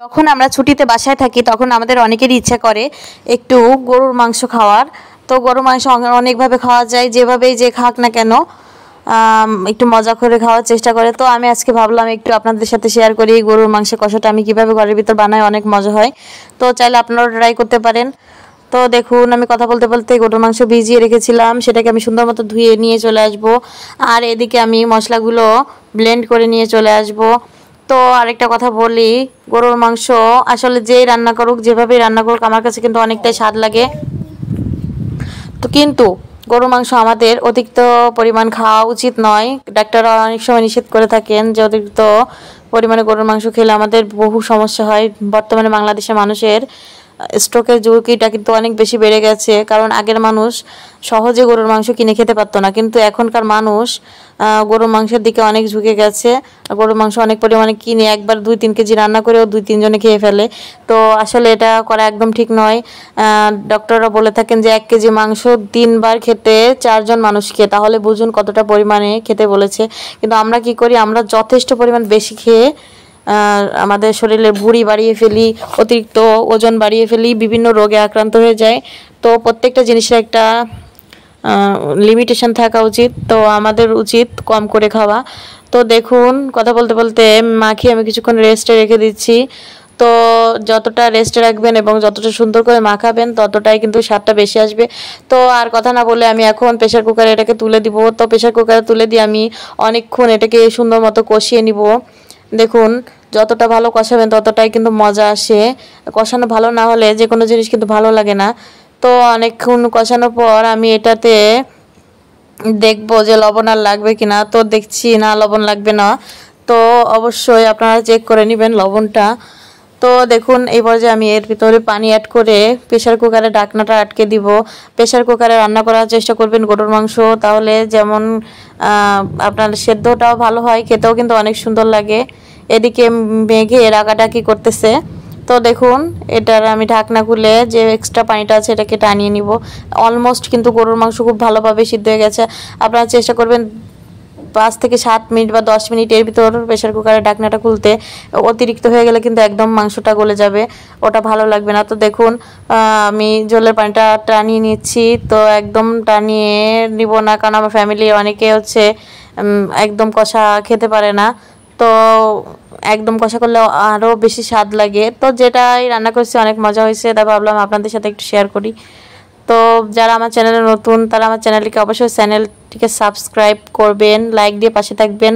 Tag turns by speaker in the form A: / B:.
A: যখন আমরা ছুটিতে বাসায় থাকি তখন আমাদের অনেকেরই ইচ্ছা করে একটু গরুর মাংস খাওয়ার। তো গরুর মাংস অনেকভাবে খাওয়া যায়, যেভাবেই যে খাক না কেন একটু মজা করে খাওয়ার চেষ্টা করে। তো আমি আজকে ভাবলাম একটু আপনাদের সাথে শেয়ার করি গরুর মাংসের কষাটা আমি কীভাবে ঘরের ভিতর বানাই, অনেক মজা হয়। তো চাইলে আপনারাও ট্রাই করতে পারেন। তো দেখুন, আমি কথা বলতে বলতে গরুর মাংস ভিজিয়ে রেখেছিলাম, সেটাকে আমি সুন্দর মতো ধুয়ে নিয়ে চলে আসব। আর এদিকে আমি মশলাগুলো ব্লেন্ড করে নিয়ে চলে আসব। তো আরেকটা কথা বলি, গরুর মাংস আসলে যেই রান্না করুক, যেভাবেই রান্না করুক, আমার কাছে কিন্তু অনেকটাই স্বাদ লাগে। তো কিন্তু গরুর মাংস আমাদের অতিরিক্ত পরিমাণ খাওয়া উচিত নয়। ডাক্তাররা অনেক সময় নিষেধ করে থাকেন যে অতিরিক্ত পরিমাণে গরুর মাংস খেলে আমাদের বহু সমস্যা হয়। বর্তমানে বাংলাদেশের মানুষের স্ট্রোকের ঝুঁকিটা কিন্তু অনেক বেশি বেড়ে গেছে, কারণ আগের মানুষ সহজে গরুর মাংস কিনে খেতে পারতো না, কিন্তু এখনকার মানুষ গরুর মাংসের দিকে অনেক ঝুঁকে গেছে। গরুর মাংস অনেক পরিমাণে কিনে একবার 2-3 কেজি রান্না করেও 2-3 জনে খেয়ে ফেলে। তো আসলে এটা করা একদম ঠিক নয়। ডক্টররা বলে থাকেন যে 1 কেজি মাংস 3 বার খেতে 4 জন মানুষকে, তাহলে বুঝুন কতটা পরিমাণে খেতে বলেছে। কিন্তু আমরা কি করি, আমরা যথেষ্ট পরিমাণ বেশি খেয়ে আমাদের শরীরের ভুঁড়ি বাড়িয়ে ফেলি, অতিরিক্ত ওজন বাড়িয়ে ফেলি, বিভিন্ন রোগে আক্রান্ত হয়ে যায়। তো প্রত্যেকটা জিনিসের একটা লিমিটেশন থাকা উচিত। তো আমাদের উচিত কম করে খাওয়া। তো দেখুন, কথা বলতে বলতে মাখিয়ে আমি কিছুক্ষণ রেস্টে রেখে দিচ্ছি। তো যতটা রেস্টে রাখবেন এবং যতটা সুন্দর করে মাখাবেন ততটাই কিন্তু স্বাদটা বেশি আসবে। তো আর কথা না বলে আমি এখন প্রেশার কুকারে এটাকে তুলে দিব। তো প্রেশার কুকারে তুলে দিয়ে আমি অনেকক্ষণ এটাকে সুন্দর মতো কষিয়ে নিব। দেখুন, যতটা ভালো কষাবেন ততটাই কিন্তু মজা আসে। কষানো ভালো না হলে যে কোনো জিনিস কিন্তু ভালো লাগে না। তো অনেকক্ষণ কষানোর পর আমি এটাতে দেখবো যে লবণ আর লাগবে কিনা। তো দেখছি না, লবণ লাগবে না। তো অবশ্যই আপনারা চেক করে নেবেন লবণটা। তো দেখুন, এই পর্যায়ে আমি এর ভিতরে পানি অ্যাড করে প্রেশার কুকারে ঢাকনাটা আটকে দিব। প্রেশার কুকারে রান্না করার চেষ্টা করবেন গরুর মাংস, তাহলে যেমন আপনার সেদ্ধটাও ভালো হয়, খেতেও কিন্তু অনেক সুন্দর লাগে। এদিকে মেঘে রাগাটাকি করতেছে। তো দেখুন, এটার আমি ঢাকনা খুলে যে এক্সট্রা পানিটা আছে এটাকে টানিয়ে নিব। অলমোস্ট কিন্তু গরুর মাংস খুব ভালোভাবে সিদ্ধ হয়ে গেছে। আপনারা চেষ্টা করবেন 5 থেকে 7 মিনিট বা 10 মিনিটের ভিতর প্রেশার কুকারের ঢাকনাটা খুলতে। অতিরিক্ত হয়ে গেলে কিন্তু একদম মাংসটা গলে যাবে, ওটা ভালো লাগবে না। তো দেখুন, আমি জলের পানিটা টানিয়ে নিচ্ছি। তো একদম টানিয়ে নিব না, কারণ আমার ফ্যামিলি অনেকে হচ্ছে একদম কষা খেতে পারে না। তো একদম কষা করলে আরও বেশি স্বাদ লাগে। তো যেটাই রান্না করছি অনেক মজা হয়েছে, তাই ভাবলাম আপনাদের সাথে একটু শেয়ার করি। তো যারা আমার চ্যানেলে নতুন তারা আমার চ্যানেলটিকে অবশ্যই সাবস্ক্রাইব করবেন, লাইক দিয়ে পাশে থাকবেন।